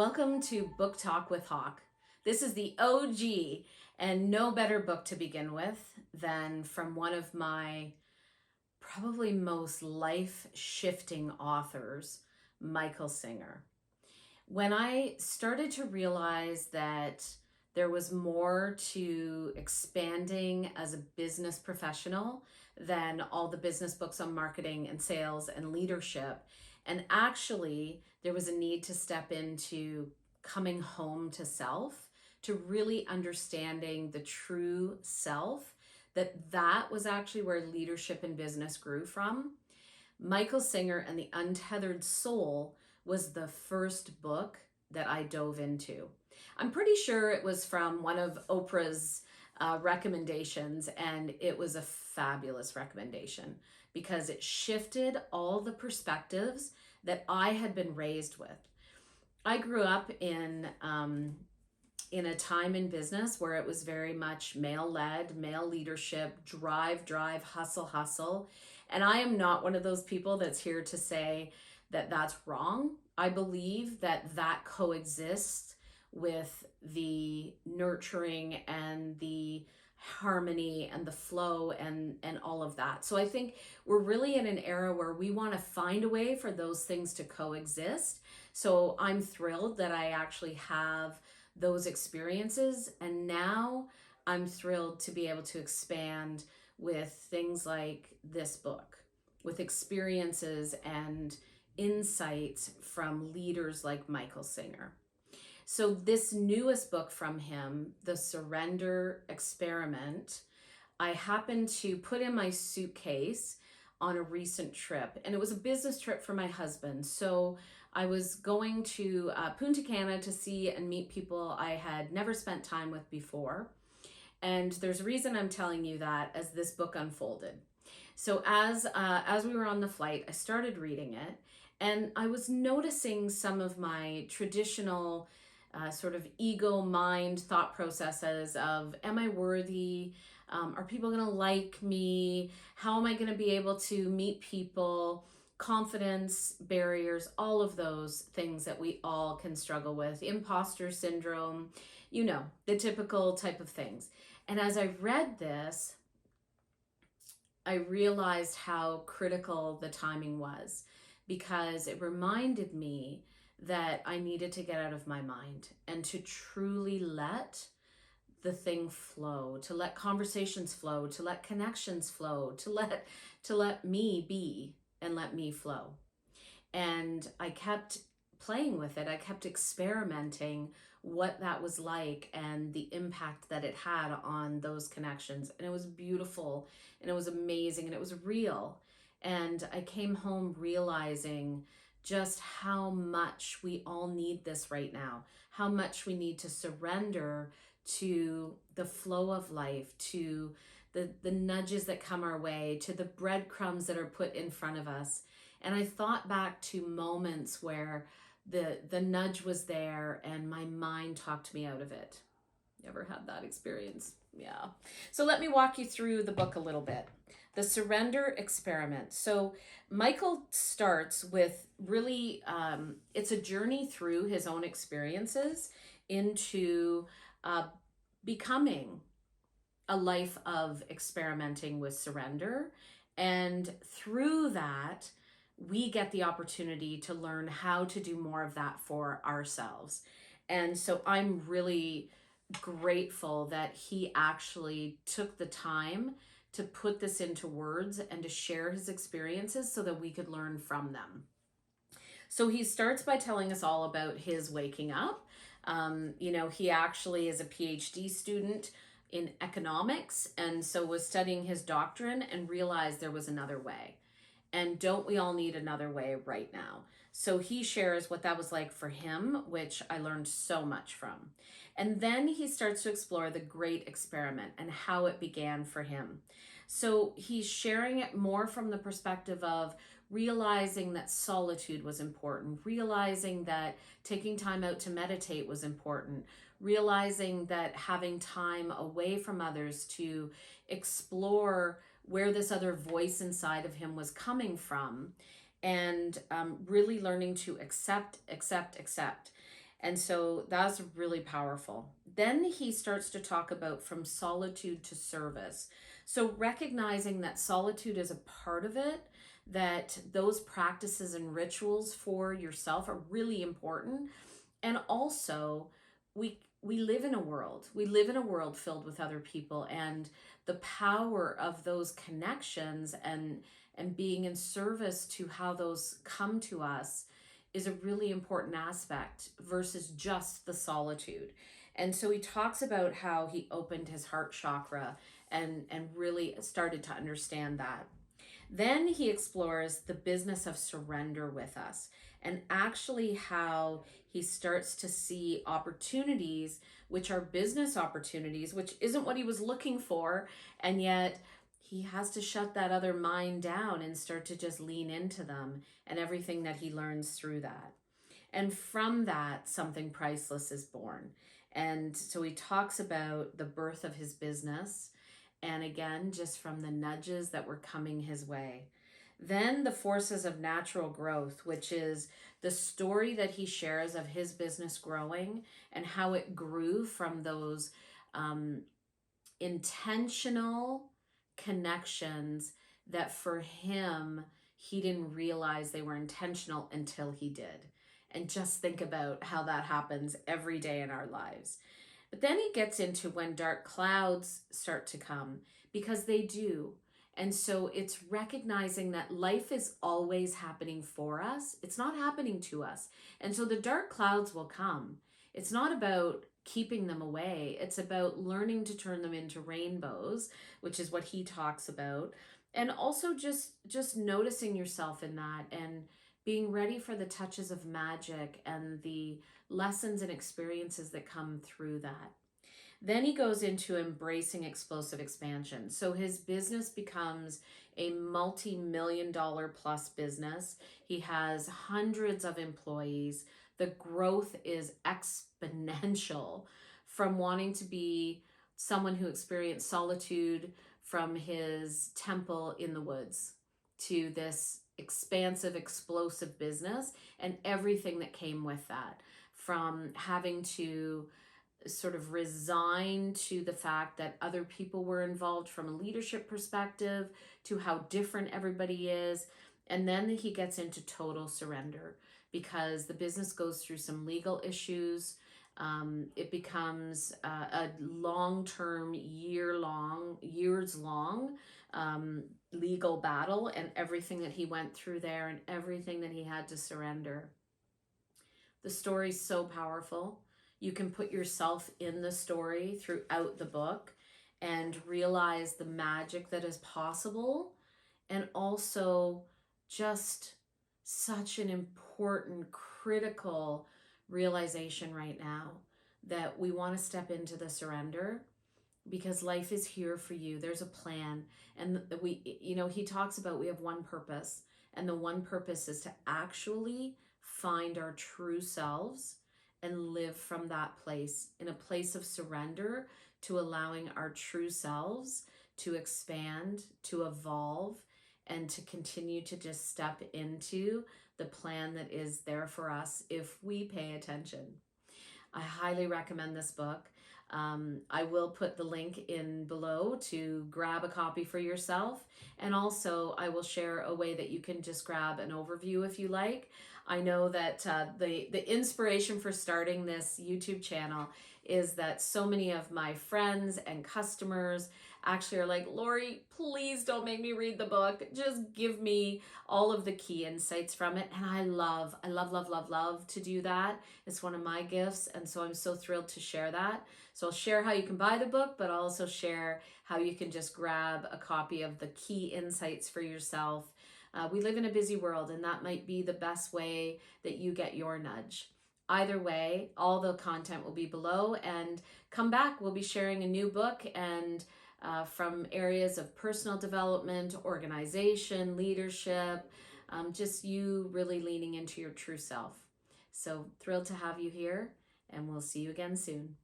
welcome to Book Talk with Hawk. This is the OG, and no better book to begin with than from one of my probably most life-shifting authors, Michael Singer. When I started to realize that there was more to expanding as a business professional than all the business books on marketing and sales and leadership, and actually there was a need to step into coming home to self, to really understanding the true self, that was actually where leadership in business grew from. Michael Singer and the Untethered Soul was the first book that I dove into. I'm pretty sure it was from one of Oprah's recommendations, and it was a fabulous recommendation because it shifted all the perspectives that I had been raised with. I grew up in a time in business where it was very much male-led, male leadership, drive, hustle. And I am not one of those people that's here to say that that's wrong. I believe that coexists with the nurturing and the harmony and the flow and all of that. So I think we're really in an era where we want to find a way for those things to coexist. So I'm thrilled that I actually have those experiences, and now I'm thrilled to be able to expand with things like this book, with experiences and insights from leaders like Michael Singer. So this newest book from him, The Surrender Experiment, I happened to put in my suitcase on a recent trip, and it was a business trip for my husband. So I was going to Punta Cana to see and meet people I had never spent time with before. And there's a reason I'm telling you that as this book unfolded. So as we were on the flight, I started reading it, and I was noticing some of my traditional sort of ego mind thought processes of, am I worthy? Are people going to like me? How am I going to be able to meet people? Confidence barriers, all of those things that we all can struggle with, imposter syndrome, the typical type of things. And as I read this, I realized how critical the timing was, because it reminded me that I needed to get out of my mind and to truly let the thing flow, to let conversations flow, to let connections flow, to let me be and let me flow. And I kept playing with it. I kept experimenting what that was like and the impact that it had on those connections. And it was beautiful, and it was amazing, and it was real. And I came home realizing just how much we all need this right now, how much we need to surrender to the flow of life, to the nudges that come our way, to the breadcrumbs that are put in front of us. And I thought back to moments where the nudge was there and my mind talked me out of it. You ever had that experience? Yeah. So let me walk you through the book a little bit. The Surrender Experiment. So Michael starts with really, it's a journey through his own experiences into becoming a life of experimenting with surrender. And through that, we get the opportunity to learn how to do more of that for ourselves. And so I'm really grateful that he actually took the time to put this into words and to share his experiences so that we could learn from them. So he starts by telling us all about his waking up. He actually is a PhD student in economics, and so was studying his doctrine and realized there was another way. And don't we all need another way right now? So he shares what that was like for him, which I learned so much from. And then he starts to explore the great experiment and how it began for him. So he's sharing it more from the perspective of realizing that solitude was important, realizing that taking time out to meditate was important, realizing that having time away from others to explore where this other voice inside of him was coming from, and really learning to accept. And so that's really powerful. Then he starts to talk about from solitude to service. So recognizing that solitude is a part of it, that those practices and rituals for yourself are really important. And also, we live in a world. We live in a world filled with other people, and the power of those connections and being in service to how those come to us is a really important aspect versus just the solitude. And so he talks about how he opened his heart chakra and really started to understand that. Then he explores the business of surrender with us, and actually how he starts to see opportunities, which are business opportunities, which isn't what he was looking for. And yet he has to shut that other mind down and start to just lean into them and everything that he learns through that. And from that, something priceless is born. And so he talks about the birth of his business, and again, just from the nudges that were coming his way. Then the forces of natural growth, which is the story that he shares of his business growing and how it grew from those um, intentional connections that for him, he didn't realize they were intentional until he did. And just think about how that happens every day in our lives. But then he gets into when dark clouds start to come, because they do. And so it's recognizing that life is always happening for us. It's not happening to us. And so the dark clouds will come. It's not about keeping them away. It's about learning to turn them into rainbows, which is what he talks about. And also just noticing yourself in that and being ready for the touches of magic and the lessons and experiences that come through that. Then he goes into embracing explosive expansion. So his business becomes a multi-million dollar plus business. He has hundreds of employees. The growth is exponential, from wanting to be someone who experienced solitude from his temple in the woods to this expansive, explosive business and everything that came with that, from having to sort of resign to the fact that other people were involved from a leadership perspective to how different everybody is. And then he gets into total surrender because the business goes through some legal issues. It becomes a long-term, years long legal battle, and everything that he went through there and everything that he had to surrender. The story's so powerful. You can put yourself in the story throughout the book and realize the magic that is possible, and also just such an important, critical realization right now that we want to step into the surrender because life is here for you. There's a plan. And he talks about we have one purpose, and the one purpose is to actually find our true selves and live from that place, in a place of surrender to allowing our true selves to expand, to evolve, and to continue to just step into the plan that is there for us if we pay attention. I highly recommend this book. I will put the link in below to grab a copy for yourself. And also I will share a way that you can just grab an overview if you like. I know that the inspiration for starting this YouTube channel is that so many of my friends and customers actually are like, Lori, please don't make me read the book. Just give me all of the key insights from it. And I love to do that. It's one of my gifts. And so I'm so thrilled to share that. So I'll share how you can buy the book, but I'll also share how you can just grab a copy of the key insights for yourself. We live in a busy world, and that might be the best way that you get your nudge. Either way, all the content will be below, and come back. We'll be sharing a new book, and from areas of personal development, organization, leadership, just you really leaning into your true self. So thrilled to have you here, and we'll see you again soon.